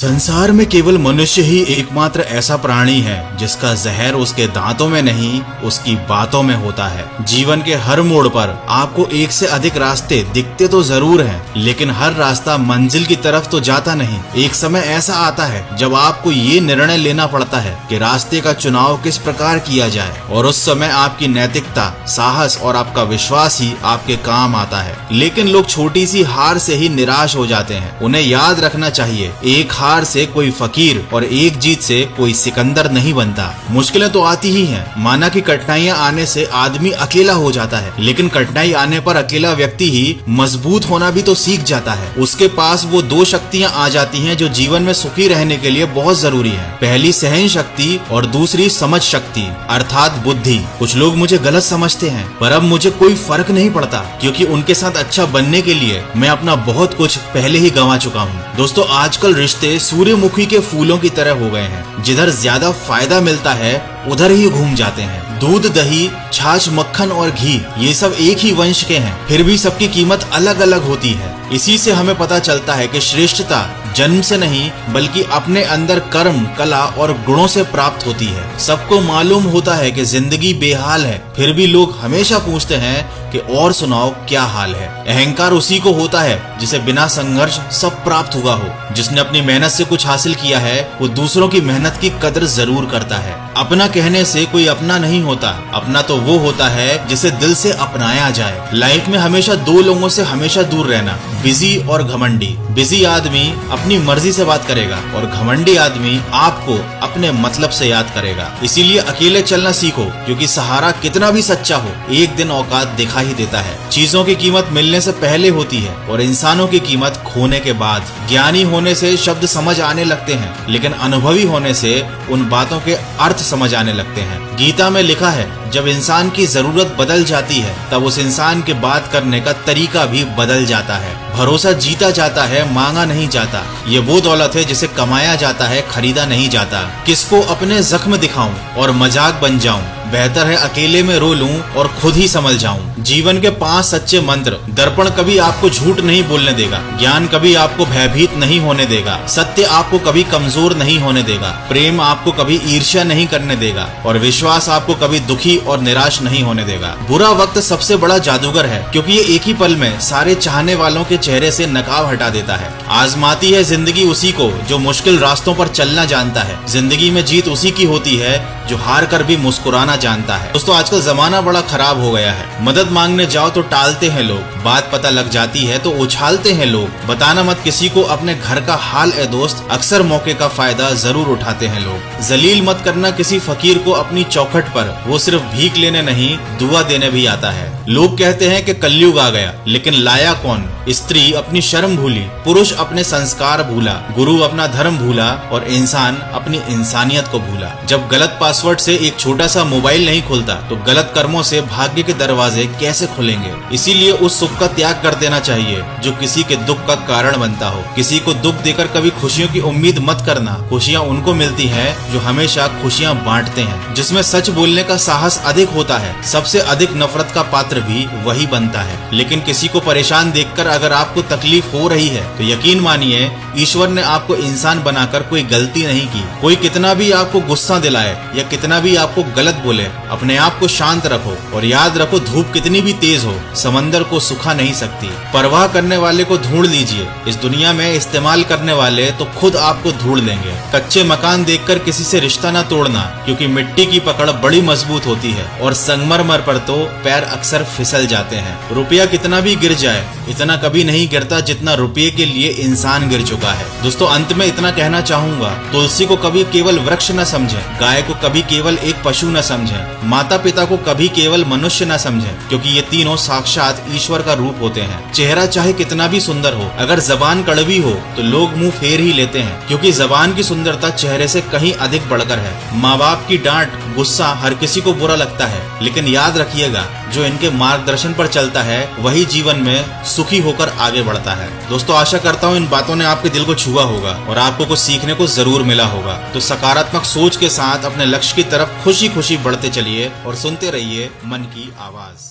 संसार में केवल मनुष्य ही एकमात्र ऐसा प्राणी है जिसका जहर उसके दांतों में नहीं, उसकी बातों में होता है। जीवन के हर मोड़ पर आपको एक से अधिक रास्ते दिखते तो जरूर हैं, लेकिन हर रास्ता मंजिल की तरफ तो जाता नहीं। एक समय ऐसा आता है जब आपको ये निर्णय लेना पड़ता है कि रास्ते का चुनाव किस प्रकार किया जाए, और उस समय आपकी नैतिकता, साहस और आपका विश्वास ही आपके काम आता है। लेकिन लोग छोटी सी हार से ही निराश हो जाते हैं। उन्हें याद रखना चाहिए, एक हार से कोई फकीर और एक जीत से कोई सिकंदर नहीं बनता। मुश्किलें तो आती ही हैं। माना कि कठिनाइयां आने से आदमी अकेला हो जाता है, लेकिन कठिनाई आने पर अकेला व्यक्ति ही मजबूत होना भी तो सीख जाता है। उसके पास वो दो शक्तियां आ जाती हैं जो जीवन में सुखी रहने के लिए बहुत जरूरी है। पहली सहन शक्ति और दूसरी समझ शक्ति अर्थात बुद्धि। कुछ लोग मुझे गलत समझते हैं, पर अब मुझे कोई फर्क नहीं पड़ता, क्योंकि उनके साथ अच्छा बनने के लिए मैं अपना बहुत कुछ पहले ही गंवा चुका हूँ। दोस्तों, आजकल रिश्ते सूर्यमुखी के फूलों की तरह हो गए हैं। जिधर ज्यादा फायदा मिलता है उधर ही घूम जाते हैं। दूध, दही, छाछ, मक्खन और घी ये सब एक ही वंश के हैं, फिर भी सबकी कीमत अलग अलग होती है। इसी से हमें पता चलता है कि श्रेष्ठता जन्म से नहीं बल्कि अपने अंदर कर्म, कला और गुणों से प्राप्त होती है। सबको मालूम होता है कि जिंदगी बेहाल है, फिर भी लोग हमेशा पूछते हैं कि और सुनाओ क्या हाल है। अहंकार उसी को होता है जिसे बिना संघर्ष सब प्राप्त हुआ हो। जिसने अपनी मेहनत से कुछ हासिल किया है वो दूसरों की मेहनत की कदर जरूर करता है। अपना कहने से कोई अपना नहीं होता, अपना तो वो होता है जिसे दिल से अपनाया जाए। लाइफ में हमेशा दो लोगों से हमेशा दूर रहना, बिजी और घमंडी। बिजी आदमी अपनी मर्जी से बात करेगा और घमंडी आदमी आपको अपने मतलब से याद करेगा। इसीलिए अकेले चलना सीखो, क्योंकि सहारा कितना भी सच्चा हो एक दिन औकात दिखा ही देता है। चीजों की कीमत मिलने से पहले होती है और इंसानों की कीमत खोने के बाद। ज्ञानी होने से शब्द समझ आने लगते हैं, लेकिन अनुभवी होने से उन बातों के अर्थ समझ आने लगते हैं। गीता में लिखा है, जब इंसान की जरूरत बदल जाती है तब उस इंसान के बात करने का तरीका भी बदल जाता है। भरोसा जीता जाता है, मांगा नहीं जाता। ये वो दौलत है जिसे कमाया जाता है, खरीदा नहीं जाता। किसको अपने जख्म दिखाऊं और मजाक बन जाऊं, बेहतर है अकेले में रो लूं और खुद ही संभल जाऊं। जीवन के 5 सच्चे मंत्र। दर्पण कभी आपको झूठ नहीं बोलने देगा, ज्ञान कभी आपको भयभीत नहीं होने देगा, सत्य आपको कभी कमजोर नहीं होने देगा, प्रेम आपको कभी ईर्ष्या नहीं करने देगा, और विश्वास आपको कभी दुखी और निराश नहीं होने देगा। बुरा वक्त सबसे बड़ा जादूगर है, क्योंकि ये एक ही पल में सारे चाहने वालों के चेहरे से नकाब हटा देता है। आजमाती है जिंदगी उसी को जो मुश्किल रास्तों पर चलना जानता है। जिंदगी में जीत उसी की होती है जो हार कर भी मुस्कुराना जानता है। दोस्तों, आजकल जमाना बड़ा खराब हो गया है। मदद मांगने जाओ तो टालते हैं लोग, बात पता लग जाती है तो उछालते हैं लोग। बताना मत किसी को अपने घर का हाल ए दोस्त, अक्सर मौके का फायदा जरूर उठाते हैं लोग। जलील मत करना किसी फकीर को अपनी चौखट पर, वो सिर्फ भीख लेने नहीं दुआ देने भी आता है। लोग कहते हैं कि कलयुग आ गया, लेकिन लाया कौन? स्त्री अपनी शर्म भूली, पुरुष अपने संस्कार भूला, गुरु अपना धर्म भूला और इंसान अपनी इंसानियत को भूला। जब गलत पासवर्ड से एक छोटा सा मोबाइल नहीं खुलता तो गलत कर्मों से भाग्य के दरवाजे कैसे खुलेंगे? इसीलिए उस सुख का त्याग कर देना चाहिए जो किसी के दुख का कारण बनता हो। किसी को दुख देकर कभी खुशियों की उम्मीद मत करना। खुशियाँ उनको मिलती हैं जो हमेशा खुशियाँ बांटते हैं। जिसमें सच बोलने का साहस अधिक होता है, सबसे अधिक नफरत का पात्र भी वही बनता है। लेकिन किसी को परेशान देखकर अगर आपको तकलीफ हो रही है तो यकीन मानिए ईश्वर ने आपको इंसान बनाकर कोई गलती नहीं की। कोई कितना भी आपको गुस्सा दिलाए या कितना भी आपको गलत बोले, अपने आप को शांत रखो और याद रखो, धूप कितनी भी तेज हो समंदर को सुखा नहीं सकती। परवाह करने वाले को ढूंढ लीजिए, इस दुनिया में इस्तेमाल करने वाले तो खुद आपको ढूंढ लेंगे। कच्चे मकान देखकर किसी से रिश्ता न तोड़ना, क्योंकि मिट्टी की पकड़ बड़ी मजबूत होती है और संगमरमर पर तो पैर अक्सर फिसल जाते हैं। रुपया कितना भी गिर जाए इतना कभी नहीं गिरता जितना रुपये के लिए इंसान गिर चुका है। दोस्तों, अंत में इतना कहना चाहूंगा, तुलसी को कभी केवल वृक्ष न समझें, गाय को कभी केवल एक पशु न समझें, माता पिता को कभी केवल मनुष्य न समझें, क्योंकि ये तीनों साक्षात ईश्वर का रूप होते हैं। चेहरा चाहे कितना भी सुंदर हो, अगर जबान कड़वी हो तो लोग मुंह फेर ही लेते हैं, क्योंकि जबान की सुंदरता चेहरे से कहीं अधिक बढ़कर है। माँ बाप की डांट, गुस्सा हर किसी को बुरा लगता है, लेकिन याद रखिएगा, जो इनके मार्गदर्शन पर चलता है वही जीवन में सुखी होकर आगे बढ़ता है। दोस्तों, आशा करता हूँ इन बातों ने आपके दिल को छुआ होगा और आपको कुछ सीखने को जरूर मिला होगा। तो सकारात्मक सोच के साथ अपने लक्ष्य की तरफ खुशी खुशी बढ़ते चलिए और सुनते रहिए मन की आवाज।